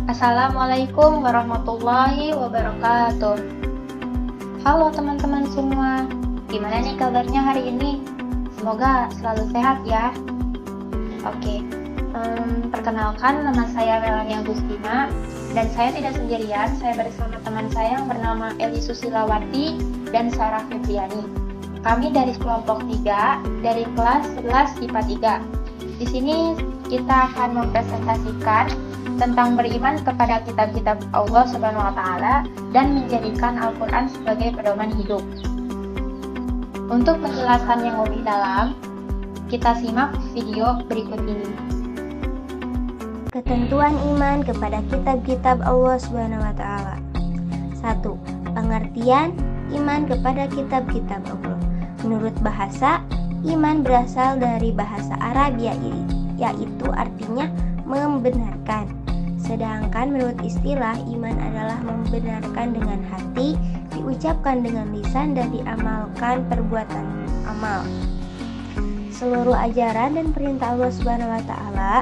Assalamualaikum warahmatullahi wabarakatuh. Halo teman-teman semua, gimana nih kabarnya hari ini? Semoga selalu sehat ya. Oke, perkenalkan nama saya Melania Agustina dan saya tidak sendirian, saya bersama teman saya yang bernama Eli Susilawati dan Sarah Febriani. Kami dari kelompok 3 dari kelas 11 IPA 3. Di sini kita akan mempresentasikan tentang beriman kepada kitab-kitab Allah Subhanahu wa Ta'ala dan menjadikan Al-Quran sebagai pedoman hidup. Untuk penjelasan yang lebih dalam, kita simak video berikut ini. Ketentuan iman kepada kitab-kitab Allah Subhanahu wa Ta'ala. 1. Pengertian iman kepada kitab-kitab Allah. Menurut bahasa, iman berasal dari bahasa Arab yaitu artinya membenarkan. Sedangkan menurut istilah, iman adalah membenarkan dengan hati, diucapkan dengan lisan, dan diamalkan perbuatan amal. Seluruh ajaran dan perintah Allah Subhanahu wa Ta'ala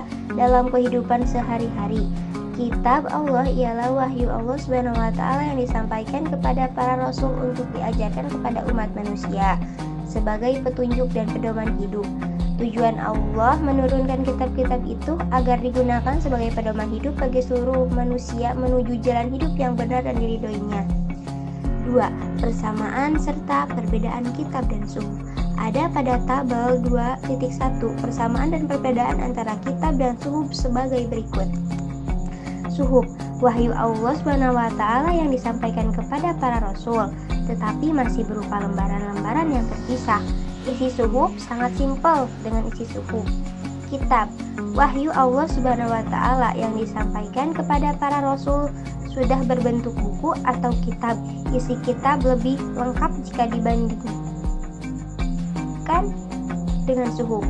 dalam kehidupan sehari-hari. Kitab Allah ialah wahyu Allah Subhanahu wa Ta'ala yang disampaikan kepada para rasul untuk diajarkan kepada umat manusia sebagai petunjuk dan pedoman hidup. Tujuan Allah menurunkan kitab-kitab itu agar digunakan sebagai pedoman hidup bagi seluruh manusia menuju jalan hidup yang benar dan diridhoinya. 2. Persamaan serta perbedaan kitab dan suhuf. Ada pada tabel 2.1 persamaan dan perbedaan antara kitab dan suhuf sebagai berikut. Suhuf, wahyu Allah Subhanahu wa Ta'ala yang disampaikan kepada para rasul, tetapi masih berupa lembaran-lembaran yang terpisah. Isi suhuf sangat simpel dengan isi suhuf. Kitab, wahyu Allah Subhanahu wa Ta'ala yang disampaikan kepada para rasul sudah berbentuk buku atau kitab. Isi kitab lebih lengkap jika dibandingkan dengan suhuf.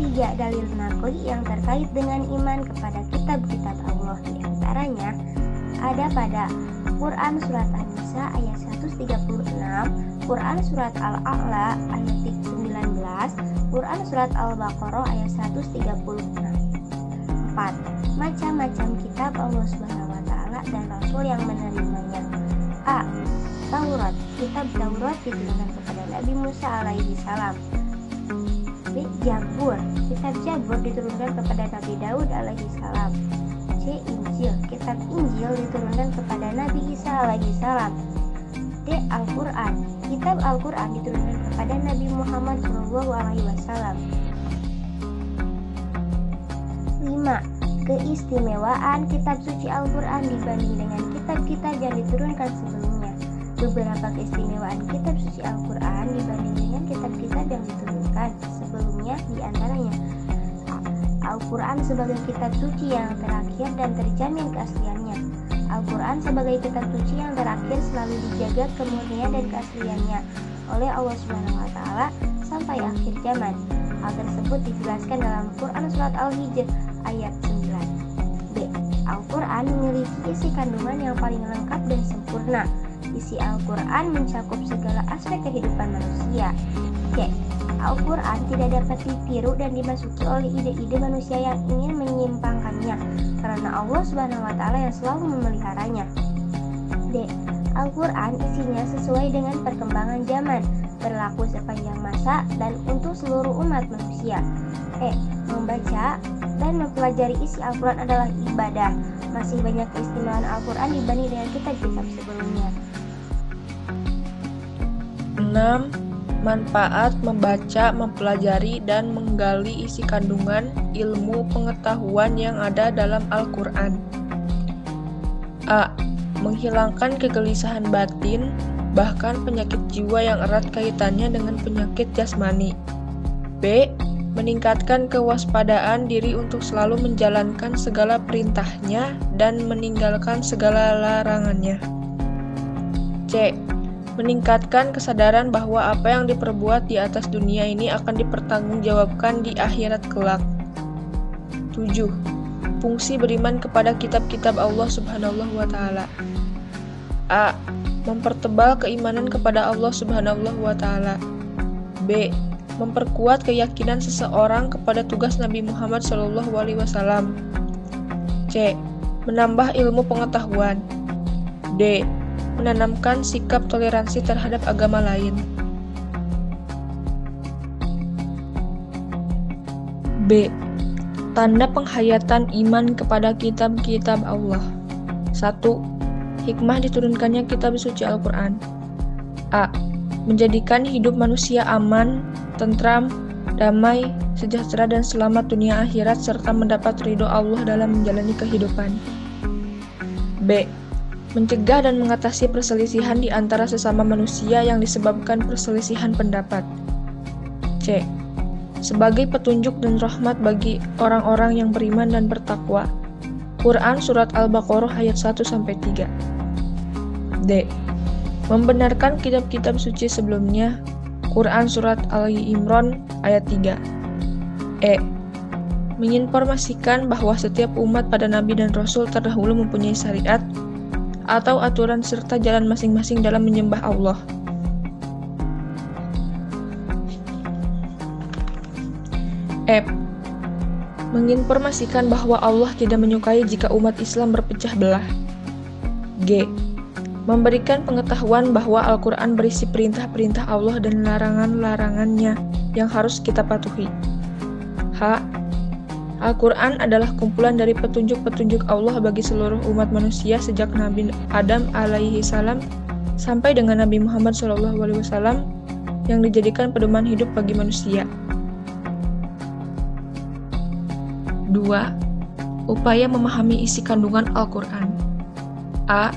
3. Dalil naqli yang terkait dengan iman kepada kitab-kitab Allah. Di antaranya ada pada Quran Surat An-Nisa ayat 136, Quran Surat Al-A'la ayat 19, Quran Surat Al-Baqarah ayat 136. 4. Macam-macam kitab Allah Subhanahu wa Ta'ala dan Rasul yang menerimanya. A. Taurat, kitab Taurat diturunkan kepada Nabi Musa alaihi salam. B. Zabur, kitab Zabur diturunkan kepada Nabi Daud alaihi salam. C. Injil, kitab Injil diturunkan kepada Nabi Isa alaihi salam. D. Al-Quran, kitab Al-Quran diturunkan kepada Nabi Muhammad sallallahu alaihi wasallam. 5. Keistimewaan kitab suci Al-Quran dibanding dengan kitab-kitab yang diturunkan sebelumnya. Beberapa keistimewaan kitab suci Al-Quran dibanding dengan kitab-kitab yang diturunkan sebelumnya diantaranya: Al-Quran sebagai kitab suci yang terakhir dan terjamin keasliannya. Al-Quran sebagai kitab suci yang terakhir selalu dijaga kemurnian dan keasliannya oleh Allah Subhanahu wa Ta'ala sampai akhir zaman. Hal tersebut dijelaskan dalam Quran Surat Al-Hijr ayat 9. B. Al-Quran memiliki isi kandungan yang paling lengkap dan sempurna. Isi Al-Quran mencakup segala aspek kehidupan manusia. C. Al-Quran tidak dapat ditiru dan dimasuki oleh ide-ide manusia yang ingin menyimpangkannya, karena Allah Subhanahu wa Ta'ala yang selalu memeliharanya. D. Al-Quran isinya sesuai dengan perkembangan zaman, berlaku sepanjang masa dan untuk seluruh umat manusia. E. Membaca dan mempelajari isi Al-Quran adalah ibadah. Masih banyak keistimewaan Al-Quran dibanding dengan kitab-kitab sebelumnya. 6. Manfaat membaca, mempelajari, dan menggali isi kandungan ilmu pengetahuan yang ada dalam Al-Quran. A. Menghilangkan kegelisahan batin, bahkan penyakit jiwa yang erat kaitannya dengan penyakit jasmani. B. Meningkatkan kewaspadaan diri untuk selalu menjalankan segala perintahnya dan meninggalkan segala larangannya. C. Meningkatkan kesadaran bahwa apa yang diperbuat di atas dunia ini akan dipertanggungjawabkan di akhirat kelak. 7. Fungsi beriman kepada kitab-kitab Allah Subhanahu wa Ta'ala. A. Mempertebal keimanan kepada Allah Subhanahu wa Ta'ala. B. memperkuat keyakinan seseorang kepada tugas Nabi Muhammad SAW. C. Menambah ilmu pengetahuan. D. Menanamkan sikap toleransi terhadap agama lain. B. Tanda penghayatan iman kepada kitab-kitab Allah. 1. Hikmah diturunkannya kitab suci Al-Quran. A. Menjadikan hidup manusia aman, tentram, damai, sejahtera dan selamat dunia akhirat serta mendapat ridho Allah dalam menjalani kehidupan. B. Mencegah dan mengatasi perselisihan di antara sesama manusia yang disebabkan perselisihan pendapat. C. Sebagai petunjuk dan rahmat bagi orang-orang yang beriman dan bertakwa. Quran Surat Al-Baqarah ayat 1-3. D. Membenarkan kitab-kitab suci sebelumnya. Quran Surat Al-Imran ayat 3. E. Menginformasikan bahwa setiap umat pada Nabi dan Rasul terdahulu mempunyai syariat atau aturan serta jalan masing-masing dalam menyembah Allah. F. Menginformasikan bahwa Allah tidak menyukai jika umat Islam berpecah belah. G. Memberikan pengetahuan bahwa Al-Quran berisi perintah-perintah Allah dan larangan-larangannya yang harus kita patuhi. H. Al-Quran adalah kumpulan dari petunjuk-petunjuk Allah bagi seluruh umat manusia sejak Nabi Adam alaihi salam sampai dengan Nabi Muhammad SAW yang dijadikan pedoman hidup bagi manusia. 2. Upaya memahami isi kandungan Al-Quran. A.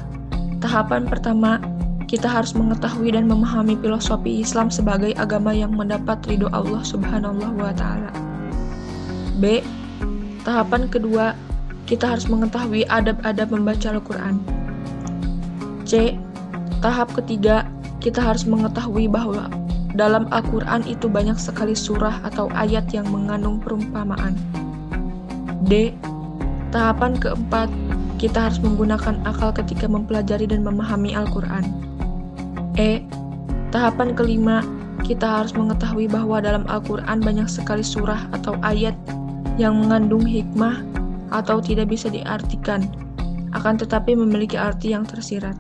Tahapan pertama, kita harus mengetahui dan memahami filosofi Islam sebagai agama yang mendapat ridho Allah Subhanahu wa Ta'ala. B. Tahapan kedua, kita harus mengetahui adab-adab membaca Al-Quran. C. Tahap ketiga, kita harus mengetahui bahwa dalam Al-Quran itu banyak sekali surah atau ayat yang mengandung perumpamaan. D. Tahapan keempat, kita harus menggunakan akal ketika mempelajari dan memahami Al-Quran. E. Tahapan kelima, kita harus mengetahui bahwa dalam Al-Quran banyak sekali surah atau ayat yang mengandung hikmah atau tidak bisa diartikan, akan tetapi memiliki arti yang tersirat.